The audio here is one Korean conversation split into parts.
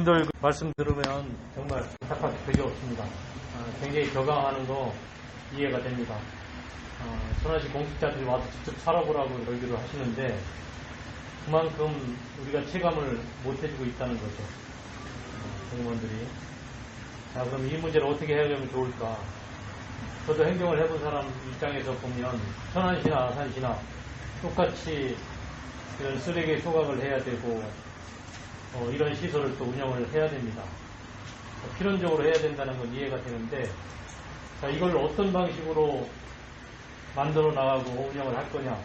주민들 말씀 들으면 정말 안타깝게 되게 없습니다. 굉장히 격앙하는 거 이해가 됩니다. 천안시 공직자들이 와서 직접 살아보라고 얘기를 하시는데 그만큼 우리가 체감을 못 해주고 있다는 거죠. 공무원들이. 자, 그럼 이 문제를 어떻게 해결하면 좋을까? 저도 행정을 해본 사람 입장에서 보면 천안시나 아산시나 똑같이 이런 쓰레기 소각을 해야 되고 이런 시설을 또 운영을 해야 됩니다. 필연적으로 해야 된다는 건 이해가 되는데 자, 이걸 어떤 방식으로 만들어 나가고 운영을 할 거냐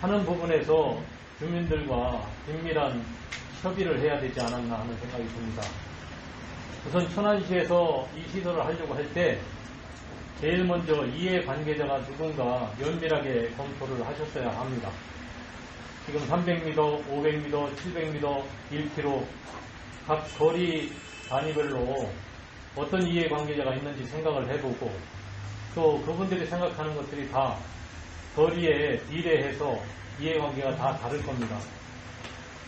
하는 부분에서 주민들과 긴밀한 협의를 해야 되지 않았나 하는 생각이 듭니다. 우선 천안시에서 이 시설을 하려고 할 때 제일 먼저 이해관계자가 누군가 면밀하게 검토를 하셨어야 합니다. 지금 300m, 500m, 700m, 1km 각 거리 단위별로 어떤 이해관계자가 있는지 생각을 해보고 또 그분들이 생각하는 것들이 다 거리에 비례해서 이해관계가 다 다를 겁니다.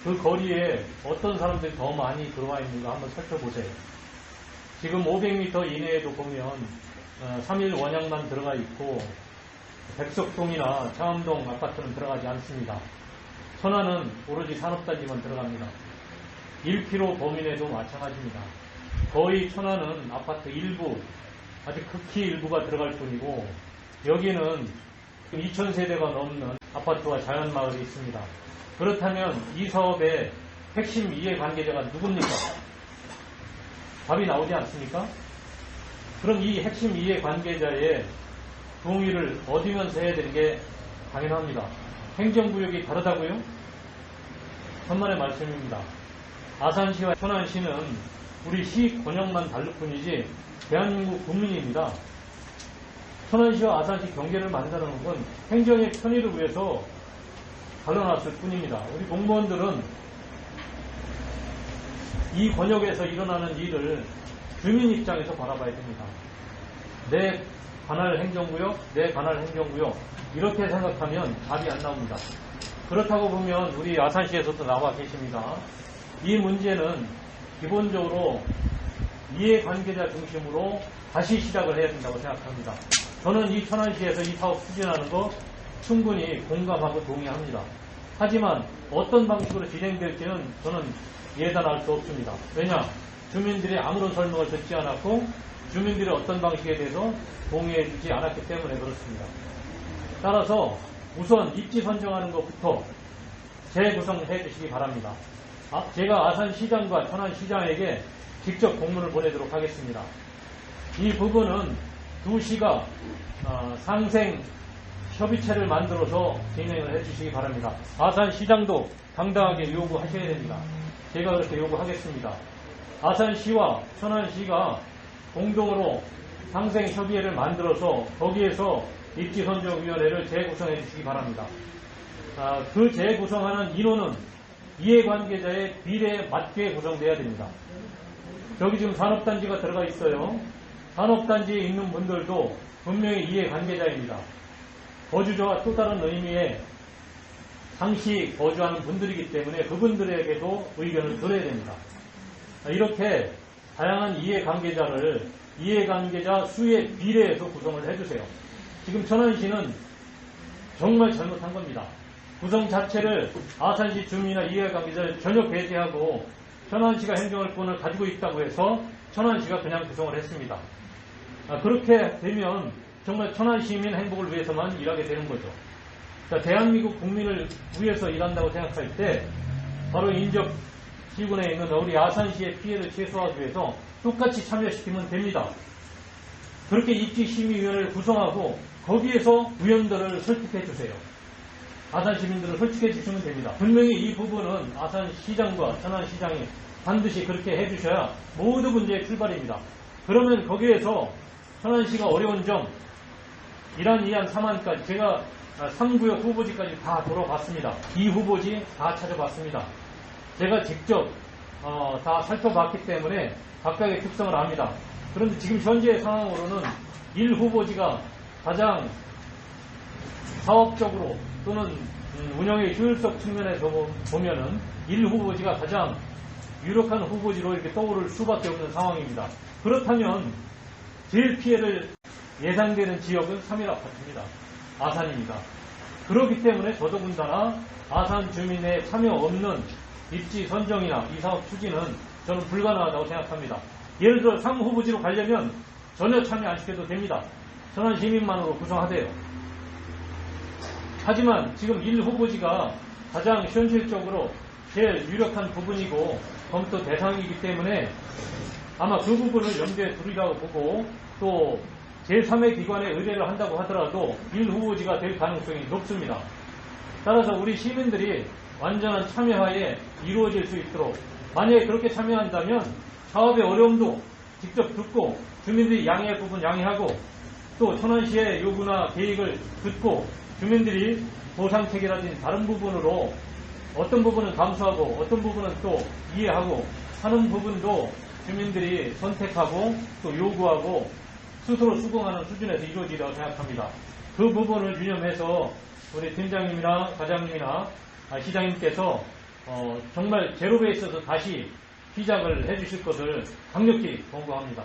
그 거리에 어떤 사람들이 더 많이 들어와 있는가 한번 살펴보세요. 지금 500m 이내에도 보면 3일 원양만 들어가 있고 백석동이나 창암동 아파트는 들어가지 않습니다. 천안은 오로지 산업단지만 들어갑니다. 1km 범위내도 마찬가지입니다. 거의 천안은 아파트 일부, 아주 극히 일부가 들어갈 뿐이고 여기는 2000세대가 넘는 아파트와 자연마을이 있습니다. 그렇다면 이 사업의 핵심 이해관계자가 누굽니까? 답이 나오지 않습니까? 그럼 이 핵심 이해관계자의 동의를 얻으면서 해야 되는 게 당연합니다. 행정구역이 다르다고요? 천만의 말씀입니다. 아산시와 천안시는 우리 시 권역만 다를 뿐이지 대한민국 국민입니다. 천안시와 아산시 경계를 만드는 건 행정의 편의를 위해서 갈라놨을 뿐입니다. 우리 공무원들은 이 권역에서 일어나는 일을 주민 입장에서 바라봐야 됩니다. 내 관할 행정구역, 내 관할 행정구역 이렇게 생각하면 답이 안 나옵니다. 그렇다고 보면 우리 아산시에서도 나와 계십니다. 이 문제는 기본적으로 이해관계자 중심으로 다시 시작을 해야 된다고 생각합니다. 저는 이 천안시에서 이 사업 추진하는 거 충분히 공감하고 동의합니다. 하지만 어떤 방식으로 진행될지는 저는 예단할 수 없습니다. 왜냐? 주민들이 아무런 설명을 듣지 않았고 주민들이 어떤 방식에 대해서 동의해 주지 않았기 때문에 그렇습니다. 따라서 우선 입지 선정하는 것부터 재구성해 주시기 바랍니다. 제가 아산시장과 천안시장에게 직접 공문을 보내도록 하겠습니다. 이 부분은 두 시가 상생 협의체를 만들어서 진행을 해 주시기 바랍니다. 아산시장도 당당하게 요구하셔야 됩니다. 제가 그렇게 요구하겠습니다. 아산시와 천안시가 공동으로 상생협의회를 만들어서 거기에서 입지선정위원회를 재구성해 주시기 바랍니다. 그 재구성하는 인원은 이해관계자의 비례에 맞게 구성돼야 됩니다. 여기 지금 산업단지가 들어가 있어요. 산업단지에 있는 분들도 분명히 이해관계자입니다. 거주자와 또 다른 의미의 상시 거주하는 분들이기 때문에 그분들에게도 의견을 들어야 됩니다. 이렇게 다양한 이해관계자를 이해관계자 수에 비례해서 구성을 해주세요. 지금 천안시는 정말 잘못한 겁니다. 구성 자체를 아산시 주민이나 이해관계자를 전혀 배제하고 천안시가 행정권을 가지고 있다고 해서 천안시가 그냥 구성을 했습니다. 그렇게 되면 정말 천안시민 행복을 위해서만 일하게 되는 거죠. 대한민국 국민을 위해서 일한다고 생각할 때 바로 인접 지구내에 있는 우리 아산시의 피해를 최소화하기 위해서 똑같이 참여시키면 됩니다. 그렇게 입지심의위원회를 구성하고 거기에서 위원들을 설득해 주세요. 아산 시민들을 설득해 주시면 됩니다. 분명히 이 부분은 아산시장과 천안시장이 반드시 그렇게 해 주셔야 모든 문제의 출발입니다. 그러면 거기에서 천안시가 어려운 점 1안, 2안, 3안까지 제가 3구역 후보지까지 다 돌아봤습니다. 2후보지 다 찾아봤습니다. 제가 직접 다 살펴봤기 때문에 각각의 특성을 압니다. 그런데 지금 현재 상황으로는 1후보지가 가장 사업적으로 또는 운영의 효율적 측면에서 보면은 1후보지가 가장 유력한 후보지로 이렇게 떠오를 수밖에 없는 상황입니다. 그렇다면 제일 피해를 예상되는 지역은 3일 아파트입니다. 아산입니다. 그렇기 때문에 더더군다나 아산 주민의 참여 없는 입지 선정이나 이 사업 추진은 저는 불가능하다고 생각합니다. 예를 들어 3후보지로 가려면 전혀 참여 안 시켜도 됩니다. 천안 시민만으로 구성하세요. 하지만 지금 1후보지가 가장 현실적으로 제일 유력한 부분이고 검토 대상이기 때문에 아마 그 부분을 염두에 두리라고 보고 또 제3의 기관에 의뢰를 한다고 하더라도 1후보지가 될 가능성이 높습니다. 따라서 우리 시민들이 완전한 참여하에 이루어질 수 있도록 만약에 그렇게 참여한다면 사업의 어려움도 직접 듣고 주민들이 양해할 부분 양해하고 또 천안시의 요구나 계획을 듣고 주민들이 보상책이라든지 다른 부분으로 어떤 부분은 감수하고 어떤 부분은 또 이해하고 하는 부분도 주민들이 선택하고 또 요구하고 스스로 수긍하는 수준에서 이루어지리라고 생각합니다. 그 부분을 유념해서 우리 팀장님이나 과장님이나 시장님께서 정말 제로 베이스에서 다시 시작을 해주실 것을 강력히 권고합니다.